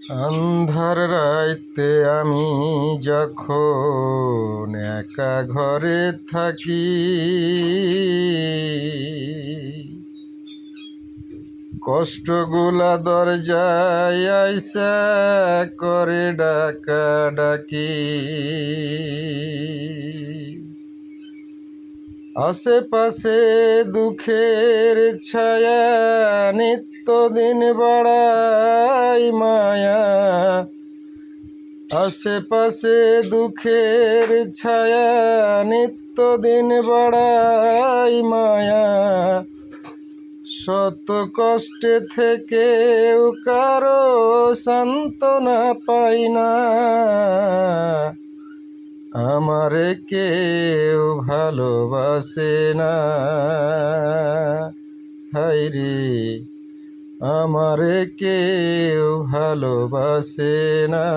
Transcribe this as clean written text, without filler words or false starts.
আন্ধার রাইতে আমি যখন একা ঘরে থাকি, কষ্টগুলা দরজায় আইসা করে ডাকা ডাকি। আশেপাশে দুঃখের ছায়া, নিত্যদিন বাড়াই মায়া। আশেপাশে দুঃখের ছায়া, নিত্যদিন বাড়াই মায়া। শত কষ্টে থেকেও কারো সান্ত্বনা পাই না, আমারে কেউ ভালোবাসে না। হায়রে আমারে কেউ ভালোবাসে না।